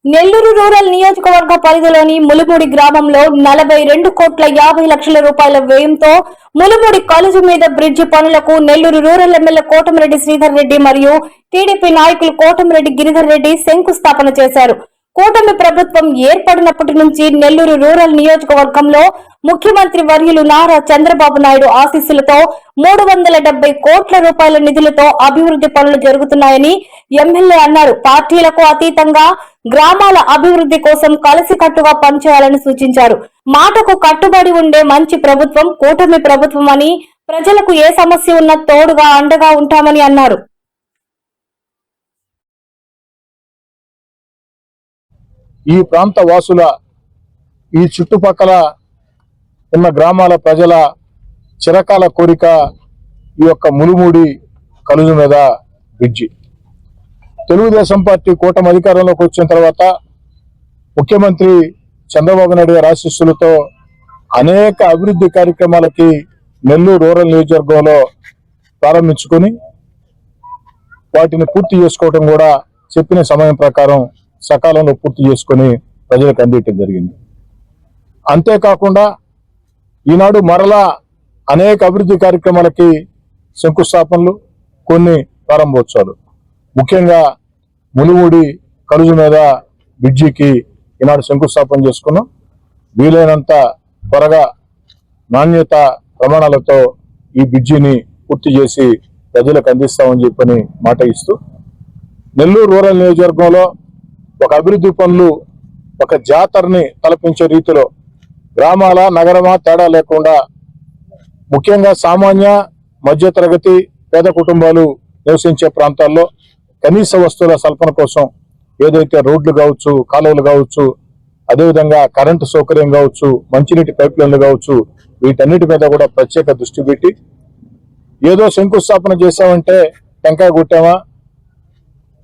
Nellore rural నియోజకవర్గ పరిధిలోని ములుముడి గ్రామంలో 42,50,00,000 రూపాయల వ్యయంతో ములుముడి కాలేజీ మీద బ్రిడ్జి పనులకు నెల్లూరు రూరల్ ఎమ్మెల్యే కోటమిరెడ్డి శ్రీధర్ రెడ్డి మరియు టీడీపీ నాయకులు కోటమిరెడ్డి గిరిధర్ రెడ్డి శంకుస్థాపన చేశారు. కూటమి ప్రభుత్వం ఏర్పడినప్పటి నుంచి నెల్లూరు రూరల్ నియోజకవర్గంలో ముఖ్యమంత్రి వర్యులు నారా చంద్రబాబు నాయుడు ఆశీస్సులతో 370 కోట్ల రూపాయల నిధులతో అభివృద్ధి పనులు జరుగుతున్నాయని ఎమ్మెల్యే అన్నారు. పార్టీలకు అతీతంగా గ్రామాల అభివృద్ధి కోసం కలిసికట్టుగా పనిచేయాలని సూచించారు. మాటకు కట్టుబడి ఉండే మంచి ప్రభుత్వం కూటమి ప్రభుత్వం అని, ప్రజలకు ఏ సమస్య ఉన్నా తోడుగా అండగా ఉంటామని అన్నారు. ఈ ప్రాంత వాసుల, ఈ చుట్టుపక్కల ఉన్న గ్రామాల ప్రజల చిరకాల కోరిక ఈ యొక్క ములుముడి కలుజు మీద బ్రిడ్జి. తెలుగుదేశం పార్టీ కూటమి అధికారంలోకి వచ్చిన తర్వాత ముఖ్యమంత్రి చంద్రబాబు నాయుడు గారి ఆశీస్సులతో అనేక అభివృద్ధి కార్యక్రమాలకి నెల్లూరు రూరల్ నియోజకవర్గంలో ప్రారంభించుకొని వాటిని పూర్తి చేసుకోవడం కూడా చెప్పిన సమయం ప్రకారం సకాలంలో పూర్తి చేసుకొని ప్రజలకు అందించడం జరిగింది. అంతేకాకుండా ఈనాడు మరలా అనేక అభివృద్ధి కార్యక్రమాలకి శంకుస్థాపనలు, కొన్ని ప్రారంభోత్సవాలు. ముఖ్యంగా ములుముడి కలుజు మీద బ్రిడ్జికి ఈనాడు శంకుస్థాపన చేసుకున్నాం. వీలైనంత త్వరగా నాణ్యత ప్రమాణాలతో ఈ బ్రిడ్జిని పూర్తి చేసి ప్రజలకు అందిస్తామని చెప్పని మాట ఇస్తూ, నెల్లూరు రూరల్ నియోజకవర్గంలో ఒక అభివృద్ధి పనులు, ఒక జాతరని తలపించే రీతిలో గ్రామాల నగరమా తేడా లేకుండా ముఖ్యంగా సామాన్య మధ్యతరగతి పేద కుటుంబాలు నివసించే ప్రాంతాల్లో కనీస వస్తువుల సల్పన కోసం ఏదైతే రోడ్లు కావచ్చు, కాలువలు కావచ్చు, అదేవిధంగా కరెంటు సౌకర్యం కావచ్చు, మంచినీటి పైప్ లైన్లు కావచ్చు, వీటన్నిటి మీద కూడా ప్రత్యేక దృష్టి పెట్టి ఏదో శంకుస్థాపన చేశామంటే టెంకాయ కొట్టామా,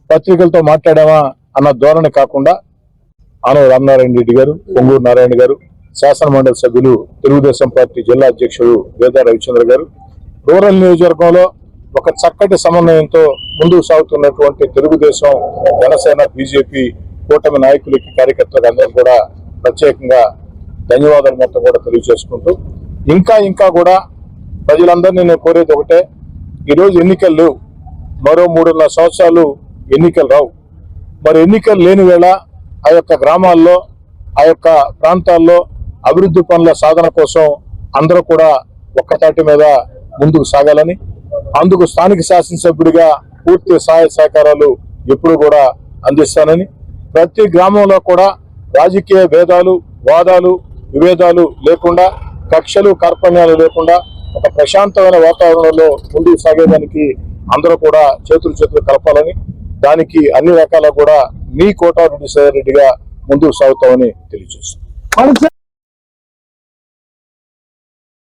పత్రికలతో మాట్లాడామా అన్న ధోరణి కాకుండా ఆనవ రామనారాయణ రెడ్డి గారు, పొంగూరు నారాయణ గారు, శాసనమండలి సభ్యులు, తెలుగుదేశం పార్టీ జిల్లా అధ్యక్షుడు వేదా రవిచంద్ర గారు, రూరల్ నియోజకవర్గంలో ఒక చక్కటి సమన్వయంతో ముందుకు సాగుతున్నటువంటి తెలుగుదేశం, జనసేన, బీజేపీ కూటమి నాయకులకి, కార్యకర్తలకు అందరూ కూడా ప్రత్యేకంగా ధన్యవాదాలు మొత్తం కూడా తెలియజేసుకుంటూ, ఇంకా కూడా ప్రజలందరినీ నేను కోరేది ఒకటే, ఈరోజు ఎన్నికలు లేవు, మరో 3.5 సంవత్సరాలు ఎన్నికలు రావు. మరి ఎన్నికలు లేని వేళ ఆ యొక్క గ్రామాల్లో, ఆ యొక్క ప్రాంతాల్లో అభివృద్ధి పనుల సాధన కోసం అందరూ కూడా ఒక్కతాటి మీద ముందుకు సాగాలని, అందుకు స్థానిక శాసనసభ్యుడిగా పూర్తి సహాయ సహకారాలు ఎప్పుడు కూడా అందిస్తానని, ప్రతి గ్రామంలో కూడా రాజకీయ భేదాలు, వాదాలు, విభేదాలు లేకుండా, కక్షలు కార్పణ్యాలు లేకుండా ఒక ప్రశాంతమైన వాతావరణంలో ముందుకు సాగేదానికి అందరూ కూడా చేతులు కలపాలని, దానికి అన్ని రకాల కూడా మీ కోటమిరెడ్డి శ్రీధర్ రెడ్డిగా ముందుకు సాగుతామని తెలియజేస్తాం.